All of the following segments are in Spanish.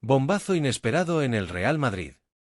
Bombazo inesperado en el Real Madrid.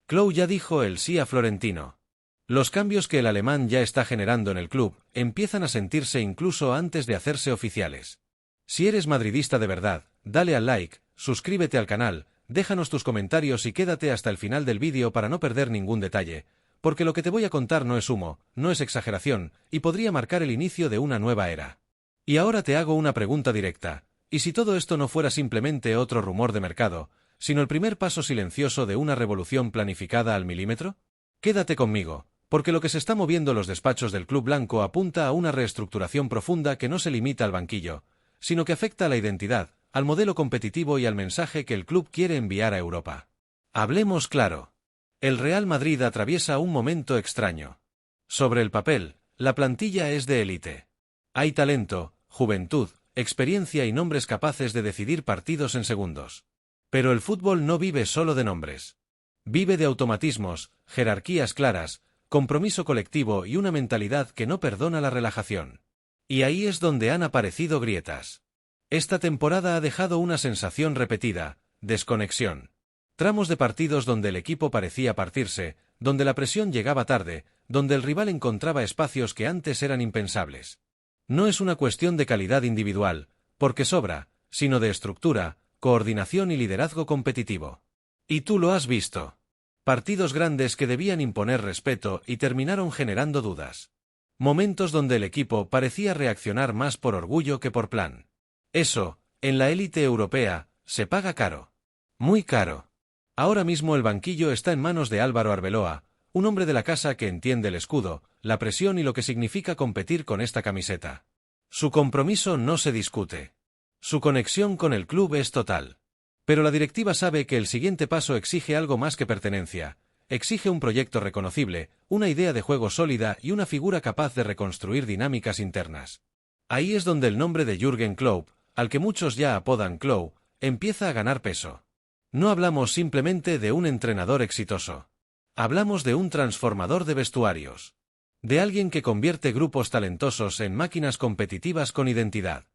Klopp ya dijo el sí a Florentino. Los cambios que el alemán ya está generando en el club empiezan a sentirse incluso antes de hacerse oficiales. Si eres madridista de verdad, dale al like, suscríbete al canal, déjanos tus comentarios y quédate hasta el final del vídeo para no perder ningún detalle, porque lo que te voy a contar no es humo, no es exageración, y podría marcar el inicio de una nueva era. Y ahora te hago una pregunta directa, ¿y si todo esto no fuera simplemente otro rumor de mercado, sino el primer paso silencioso de una revolución planificada al milímetro? Quédate conmigo, porque lo que se está moviendo los despachos del Club Blanco apunta a una reestructuración profunda que no se limita al banquillo, sino que afecta a la identidad, al modelo competitivo y al mensaje que el club quiere enviar a Europa. Hablemos claro. El Real Madrid atraviesa un momento extraño. Sobre el papel, la plantilla es de élite. Hay talento, juventud, experiencia y nombres capaces de decidir partidos en segundos. Pero el fútbol no vive solo de nombres. Vive de automatismos, jerarquías claras, compromiso colectivo y una mentalidad que no perdona la relajación. Y ahí es donde han aparecido grietas. Esta temporada ha dejado una sensación repetida, desconexión. Tramos de partidos donde el equipo parecía partirse, donde la presión llegaba tarde, donde el rival encontraba espacios que antes eran impensables. No es una cuestión de calidad individual, porque sobra, sino de estructura, coordinación y liderazgo competitivo. Y tú lo has visto. Partidos grandes que debían imponer respeto y terminaron generando dudas. Momentos donde el equipo parecía reaccionar más por orgullo que por plan. Eso, en la élite europea, se paga caro. Muy caro. Ahora mismo el banquillo está en manos de Álvaro Arbeloa, un hombre de la casa que entiende el escudo, la presión y lo que significa competir con esta camiseta. Su compromiso no se discute. Su conexión con el club es total. Pero la directiva sabe que el siguiente paso exige algo más que pertenencia. Exige un proyecto reconocible, una idea de juego sólida y una figura capaz de reconstruir dinámicas internas. Ahí es donde el nombre de Jürgen Klopp, al que muchos ya apodan Klopp, empieza a ganar peso. No hablamos simplemente de un entrenador exitoso. Hablamos de un transformador de vestuarios. De alguien que convierte grupos talentosos en máquinas competitivas con identidad.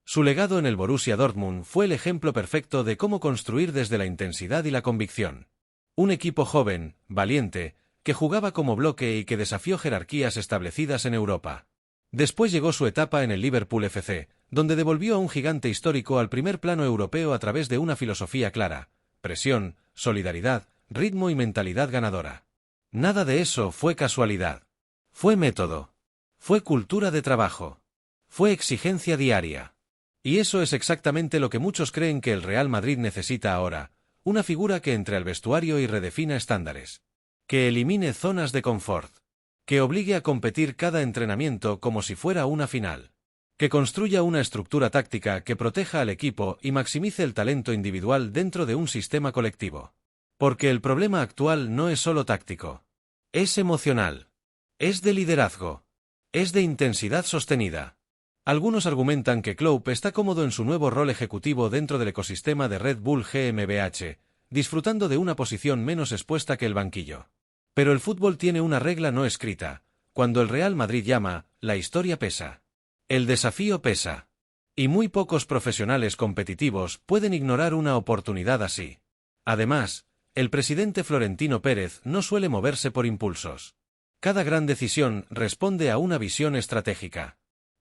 Su legado en el Borussia Dortmund fue el ejemplo perfecto de cómo construir desde la intensidad y la convicción. Un equipo joven, valiente, que jugaba como bloque y que desafió jerarquías establecidas en Europa. Después llegó su etapa en el Liverpool FC, donde devolvió a un gigante histórico al primer plano europeo a través de una filosofía clara. Presión, solidaridad, ritmo y mentalidad ganadora. Nada de eso fue casualidad. Fue método. Fue cultura de trabajo. Fue exigencia diaria. Y eso es exactamente lo que muchos creen que el Real Madrid necesita ahora, una figura que entre al vestuario y redefina estándares. Que elimine zonas de confort. Que obligue a competir cada entrenamiento como si fuera una final. Que construya una estructura táctica que proteja al equipo y maximice el talento individual dentro de un sistema colectivo. Porque el problema actual no es solo táctico. Es emocional. Es de liderazgo. Es de intensidad sostenida. Algunos argumentan que Klopp está cómodo en su nuevo rol ejecutivo dentro del ecosistema de Red Bull GmbH, disfrutando de una posición menos expuesta que el banquillo. Pero el fútbol tiene una regla no escrita. Cuando el Real Madrid llama, la historia pesa. El desafío pesa. Y muy pocos profesionales competitivos pueden ignorar una oportunidad así. Además, el presidente Florentino Pérez no suele moverse por impulsos. Cada gran decisión responde a una visión estratégica.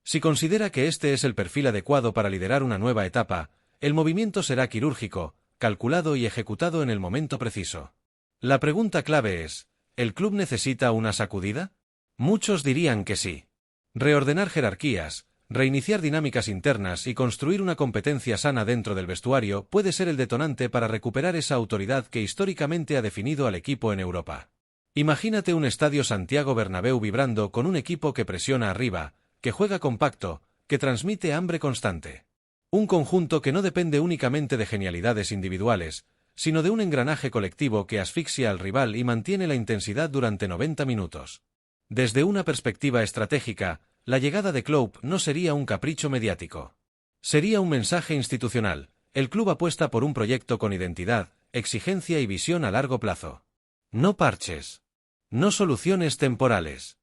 Si considera que este es el perfil adecuado para liderar una nueva etapa, el movimiento será quirúrgico, calculado y ejecutado en el momento preciso. La pregunta clave es, ¿el club necesita una sacudida? Muchos dirían que sí. Reordenar jerarquías, reiniciar dinámicas internas y construir una competencia sana dentro del vestuario puede ser el detonante para recuperar esa autoridad que históricamente ha definido al equipo en Europa. Imagínate un estadio Santiago Bernabéu vibrando con un equipo que presiona arriba, que juega compacto, que transmite hambre constante. Un conjunto que no depende únicamente de genialidades individuales, sino de un engranaje colectivo que asfixia al rival y mantiene la intensidad durante 90 minutos. Desde una perspectiva estratégica, la llegada de Klopp no sería un capricho mediático. Sería un mensaje institucional. El club apuesta por un proyecto con identidad, exigencia y visión a largo plazo. No parches. No soluciones temporales.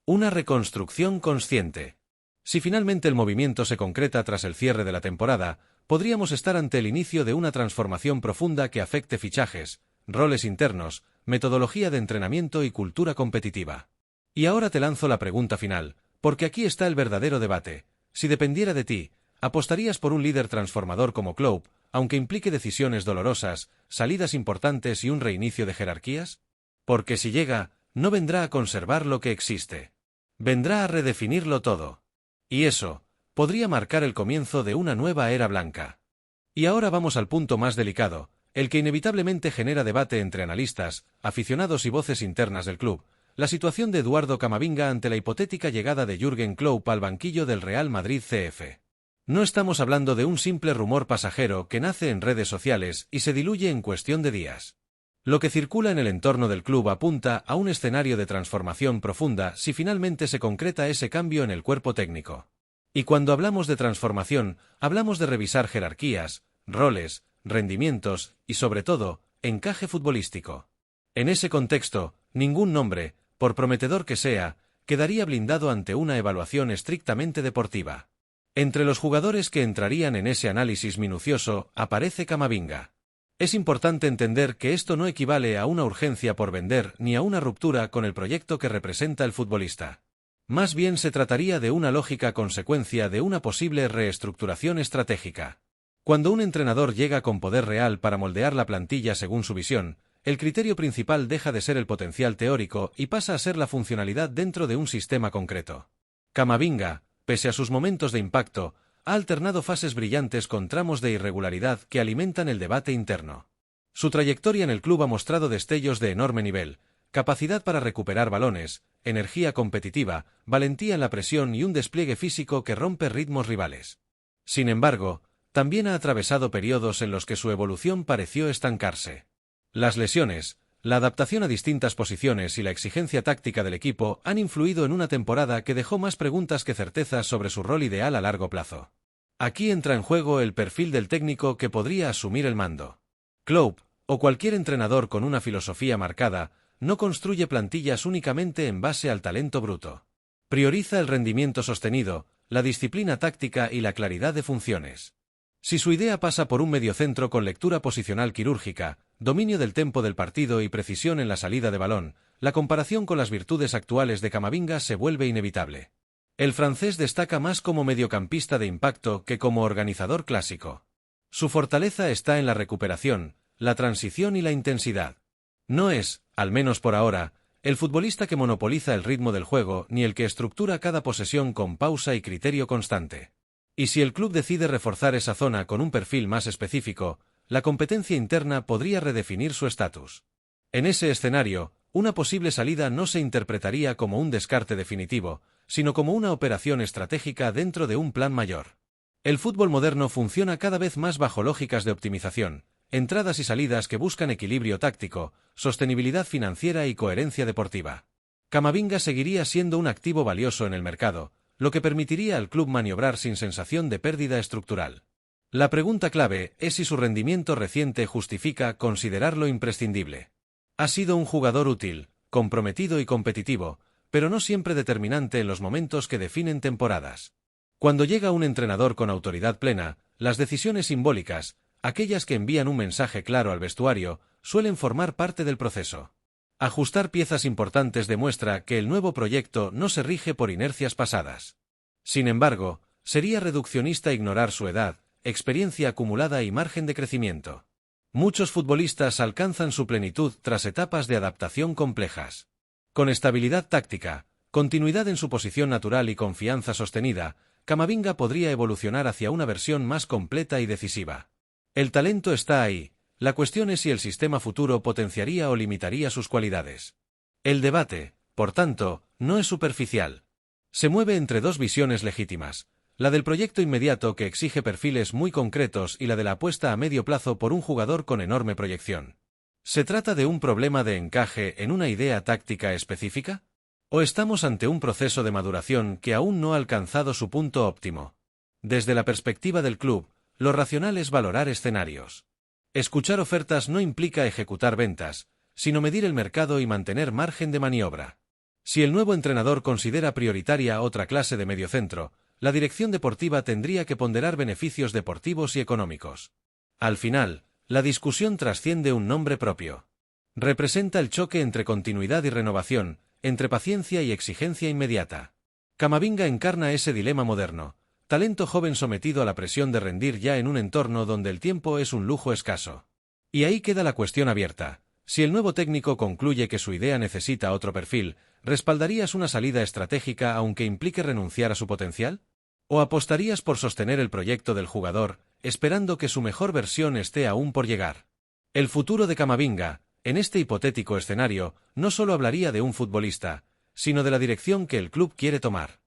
Una reconstrucción consciente. Si finalmente el movimiento se concreta tras el cierre de la temporada, podríamos estar ante el inicio de una transformación profunda que afecte fichajes, roles internos, metodología de entrenamiento y cultura competitiva. Y ahora te lanzo la pregunta final, porque aquí está el verdadero debate. Si dependiera de ti, ¿apostarías por un líder transformador como Klopp, aunque implique decisiones dolorosas, salidas importantes y un reinicio de jerarquías? Porque si llega, no vendrá a conservar lo que existe. Vendrá a redefinirlo todo. Y eso podría marcar el comienzo de una nueva era blanca. Y ahora vamos al punto más delicado, el que inevitablemente genera debate entre analistas, aficionados y voces internas del club, la situación de Eduardo Camavinga ante la hipotética llegada de Jürgen Klopp al banquillo del Real Madrid CF. No estamos hablando de un simple rumor pasajero que nace en redes sociales y se diluye en cuestión de días. Lo que circula en el entorno del club apunta a un escenario de transformación profunda si finalmente se concreta ese cambio en el cuerpo técnico. Y cuando hablamos de transformación, hablamos de revisar jerarquías, roles, rendimientos y, sobre todo, encaje futbolístico. En ese contexto, ningún nombre, por prometedor que sea, quedaría blindado ante una evaluación estrictamente deportiva. Entre los jugadores que entrarían en ese análisis minucioso, aparece Camavinga. Es importante entender que esto no equivale a una urgencia por vender ni a una ruptura con el proyecto que representa el futbolista. Más bien se trataría de una lógica consecuencia de una posible reestructuración estratégica. Cuando un entrenador llega con poder real para moldear la plantilla según su visión, el criterio principal deja de ser el potencial teórico y pasa a ser la funcionalidad dentro de un sistema concreto. Camavinga, pese a sus momentos de impacto, ha alternado fases brillantes con tramos de irregularidad que alimentan el debate interno. Su trayectoria en el club ha mostrado destellos de enorme nivel, capacidad para recuperar balones, energía competitiva, valentía en la presión y un despliegue físico que rompe ritmos rivales. Sin embargo, también ha atravesado periodos en los que su evolución pareció estancarse. Las lesiones, la adaptación a distintas posiciones y la exigencia táctica del equipo han influido en una temporada que dejó más preguntas que certezas sobre su rol ideal a largo plazo. Aquí entra en juego el perfil del técnico que podría asumir el mando. Klopp, o cualquier entrenador con una filosofía marcada, no construye plantillas únicamente en base al talento bruto. Prioriza el rendimiento sostenido, la disciplina táctica y la claridad de funciones. Si su idea pasa por un mediocentro con lectura posicional quirúrgica, dominio del tempo del partido y precisión en la salida de balón, la comparación con las virtudes actuales de Camavinga se vuelve inevitable. El francés destaca más como mediocampista de impacto que como organizador clásico. Su fortaleza está en la recuperación, la transición y la intensidad. No es, al menos por ahora, el futbolista que monopoliza el ritmo del juego ni el que estructura cada posesión con pausa y criterio constante. Y si el club decide reforzar esa zona con un perfil más específico, la competencia interna podría redefinir su estatus. En ese escenario, una posible salida no se interpretaría como un descarte definitivo, sino como una operación estratégica dentro de un plan mayor. El fútbol moderno funciona cada vez más bajo lógicas de optimización, entradas y salidas que buscan equilibrio táctico, sostenibilidad financiera y coherencia deportiva. Camavinga seguiría siendo un activo valioso en el mercado, lo que permitiría al club maniobrar sin sensación de pérdida estructural. La pregunta clave es si su rendimiento reciente justifica considerarlo imprescindible. Ha sido un jugador útil, comprometido y competitivo, pero no siempre determinante en los momentos que definen temporadas. Cuando llega un entrenador con autoridad plena, las decisiones simbólicas, aquellas que envían un mensaje claro al vestuario, suelen formar parte del proceso. Ajustar piezas importantes demuestra que el nuevo proyecto no se rige por inercias pasadas. Sin embargo, sería reduccionista ignorar su edad, experiencia acumulada y margen de crecimiento. Muchos futbolistas alcanzan su plenitud tras etapas de adaptación complejas. Con estabilidad táctica, continuidad en su posición natural y confianza sostenida, Camavinga podría evolucionar hacia una versión más completa y decisiva. El talento está ahí, la cuestión es si el sistema futuro potenciaría o limitaría sus cualidades. El debate, por tanto, no es superficial. Se mueve entre dos visiones legítimas, la del proyecto inmediato que exige perfiles muy concretos y la de la apuesta a medio plazo por un jugador con enorme proyección. ¿Se trata de un problema de encaje en una idea táctica específica? ¿O estamos ante un proceso de maduración que aún no ha alcanzado su punto óptimo? Desde la perspectiva del club, lo racional es valorar escenarios. Escuchar ofertas no implica ejecutar ventas, sino medir el mercado y mantener margen de maniobra. Si el nuevo entrenador considera prioritaria otra clase de mediocentro, la dirección deportiva tendría que ponderar beneficios deportivos y económicos. Al final, la discusión trasciende un nombre propio. Representa el choque entre continuidad y renovación, entre paciencia y exigencia inmediata. Camavinga encarna ese dilema moderno, talento joven sometido a la presión de rendir ya en un entorno donde el tiempo es un lujo escaso. Y ahí queda la cuestión abierta. Si el nuevo técnico concluye que su idea necesita otro perfil, ¿respaldarías una salida estratégica aunque implique renunciar a su potencial? ¿O apostarías por sostener el proyecto del jugador, esperando que su mejor versión esté aún por llegar? El futuro de Camavinga, en este hipotético escenario, no solo hablaría de un futbolista, sino de la dirección que el club quiere tomar.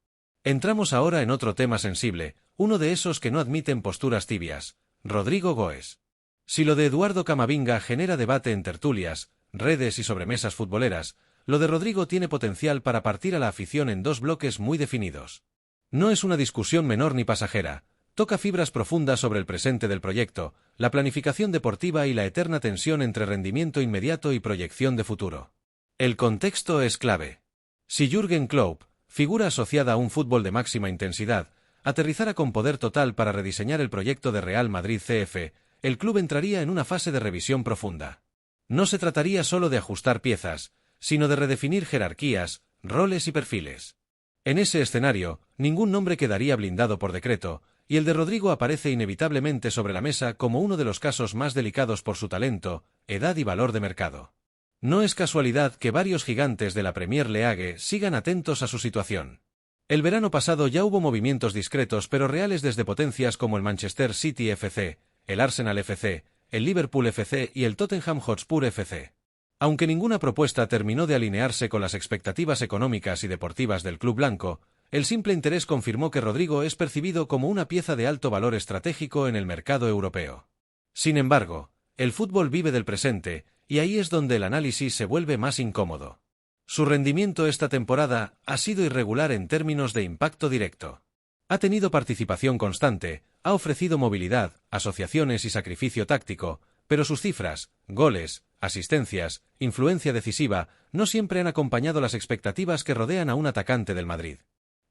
Entramos ahora en otro tema sensible, uno de esos que no admiten posturas tibias: Rodrigo Goes. Si lo de Eduardo Camavinga genera debate en tertulias, redes y sobremesas futboleras, lo de Rodrigo tiene potencial para partir a la afición en dos bloques muy definidos. No es una discusión menor ni pasajera, toca fibras profundas sobre el presente del proyecto, la planificación deportiva y la eterna tensión entre rendimiento inmediato y proyección de futuro. El contexto es clave. Si Jürgen Klopp, figura asociada a un fútbol de máxima intensidad, aterrizara con poder total para rediseñar el proyecto de Real Madrid CF, el club entraría en una fase de revisión profunda. No se trataría solo de ajustar piezas, sino de redefinir jerarquías, roles y perfiles. En ese escenario, ningún nombre quedaría blindado por decreto, y el de Rodrigo aparece inevitablemente sobre la mesa como uno de los casos más delicados por su talento, edad y valor de mercado. No es casualidad que varios gigantes de la Premier League sigan atentos a su situación. El verano pasado ya hubo movimientos discretos pero reales desde potencias como el Manchester City FC, el Arsenal FC, el Liverpool FC y el Tottenham Hotspur FC. Aunque ninguna propuesta terminó de alinearse con las expectativas económicas y deportivas del club blanco, el simple interés confirmó que Rodrigo es percibido como una pieza de alto valor estratégico en el mercado europeo. Sin embargo, el fútbol vive del presente, y ahí es donde el análisis se vuelve más incómodo. Su rendimiento esta temporada ha sido irregular en términos de impacto directo. Ha tenido participación constante, ha ofrecido movilidad, asociaciones y sacrificio táctico, pero sus cifras, goles, asistencias, influencia decisiva, no siempre han acompañado las expectativas que rodean a un atacante del Madrid.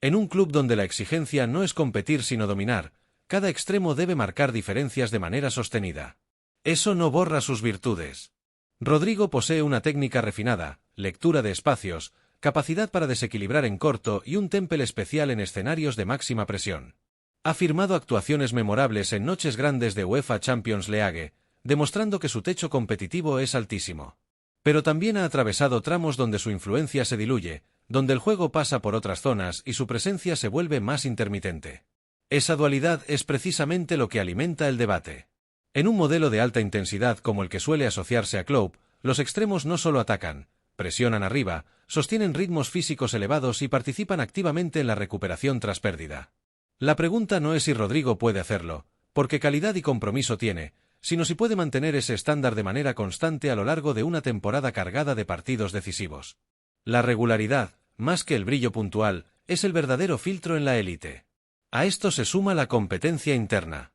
En un club donde la exigencia no es competir sino dominar, cada extremo debe marcar diferencias de manera sostenida. Eso no borra sus virtudes. Rodrigo posee una técnica refinada, lectura de espacios, capacidad para desequilibrar en corto y un temple especial en escenarios de máxima presión. Ha firmado actuaciones memorables en noches grandes de UEFA Champions League, demostrando que su techo competitivo es altísimo. Pero también ha atravesado tramos donde su influencia se diluye, donde el juego pasa por otras zonas y su presencia se vuelve más intermitente. Esa dualidad es precisamente lo que alimenta el debate. En un modelo de alta intensidad como el que suele asociarse a Klopp, los extremos no solo atacan, presionan arriba, sostienen ritmos físicos elevados y participan activamente en la recuperación tras pérdida. La pregunta no es si Rodrigo puede hacerlo, porque calidad y compromiso tiene, sino si puede mantener ese estándar de manera constante a lo largo de una temporada cargada de partidos decisivos. La regularidad, más que el brillo puntual, es el verdadero filtro en la élite. A esto se suma la competencia interna.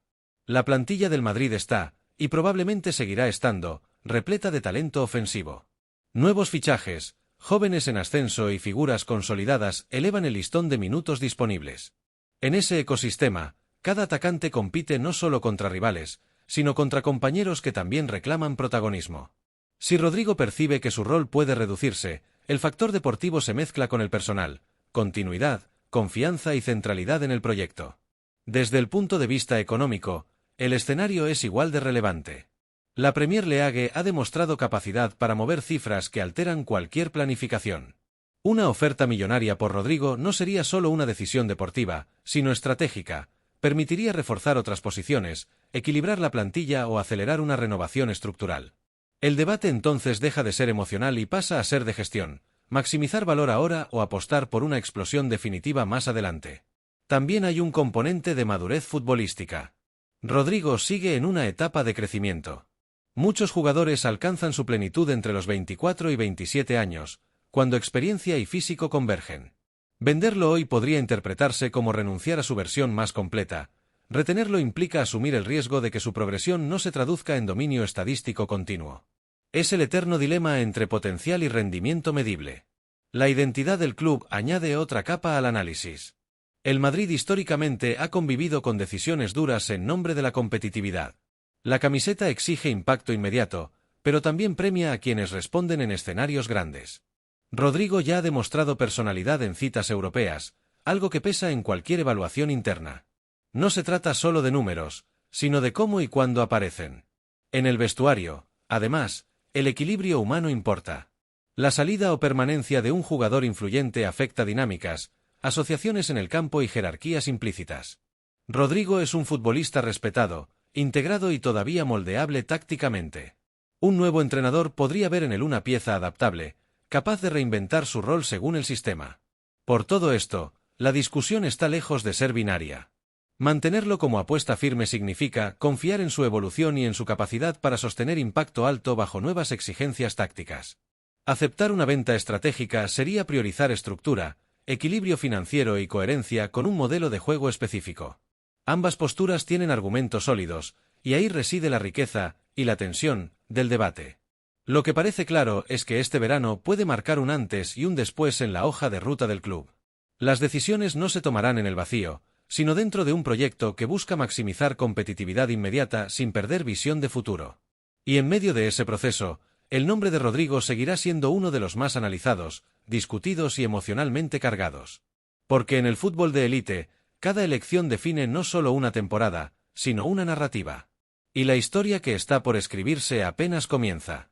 La plantilla del Madrid está, y probablemente seguirá estando, repleta de talento ofensivo. Nuevos fichajes, jóvenes en ascenso y figuras consolidadas elevan el listón de minutos disponibles. En ese ecosistema, cada atacante compite no solo contra rivales, sino contra compañeros que también reclaman protagonismo. Si Rodrigo percibe que su rol puede reducirse, el factor deportivo se mezcla con el personal, continuidad, confianza y centralidad en el proyecto. Desde el punto de vista económico, el escenario es igual de relevante. La Premier League ha demostrado capacidad para mover cifras que alteran cualquier planificación. Una oferta millonaria por Rodrigo no sería solo una decisión deportiva, sino estratégica. Permitiría reforzar otras posiciones, equilibrar la plantilla o acelerar una renovación estructural. El debate entonces deja de ser emocional y pasa a ser de gestión, maximizar valor ahora o apostar por una explosión definitiva más adelante. También hay un componente de madurez futbolística. Rodrigo sigue en una etapa de crecimiento. Muchos jugadores alcanzan su plenitud entre los 24 y 27 años, cuando experiencia y físico convergen. Venderlo hoy podría interpretarse como renunciar a su versión más completa. Retenerlo implica asumir el riesgo de que su progresión no se traduzca en dominio estadístico continuo. Es el eterno dilema entre potencial y rendimiento medible. La identidad del club añade otra capa al análisis. El Madrid históricamente ha convivido con decisiones duras en nombre de la competitividad. La camiseta exige impacto inmediato, pero también premia a quienes responden en escenarios grandes. Rodrigo ya ha demostrado personalidad en citas europeas, algo que pesa en cualquier evaluación interna. No se trata solo de números, sino de cómo y cuándo aparecen. En el vestuario, además, el equilibrio humano importa. La salida o permanencia de un jugador influyente afecta dinámicas, asociaciones en el campo y jerarquías implícitas. Rodrigo es un futbolista respetado, integrado y todavía moldeable tácticamente. Un nuevo entrenador podría ver en él una pieza adaptable, capaz de reinventar su rol según el sistema. Por todo esto, la discusión está lejos de ser binaria. Mantenerlo como apuesta firme significa confiar en su evolución y en su capacidad para sostener impacto alto bajo nuevas exigencias tácticas. Aceptar una venta estratégica sería priorizar estructura, equilibrio financiero y coherencia con un modelo de juego específico. Ambas posturas tienen argumentos sólidos, y ahí reside la riqueza y la tensión del debate. Lo que parece claro es que este verano puede marcar un antes y un después en la hoja de ruta del club. Las decisiones no se tomarán en el vacío, sino dentro de un proyecto que busca maximizar competitividad inmediata sin perder visión de futuro. Y en medio de ese proceso, el nombre de Rodrigo seguirá siendo uno de los más analizados, discutidos y emocionalmente cargados. Porque en el fútbol de élite, cada elección define no solo una temporada, sino una narrativa. Y la historia que está por escribirse apenas comienza.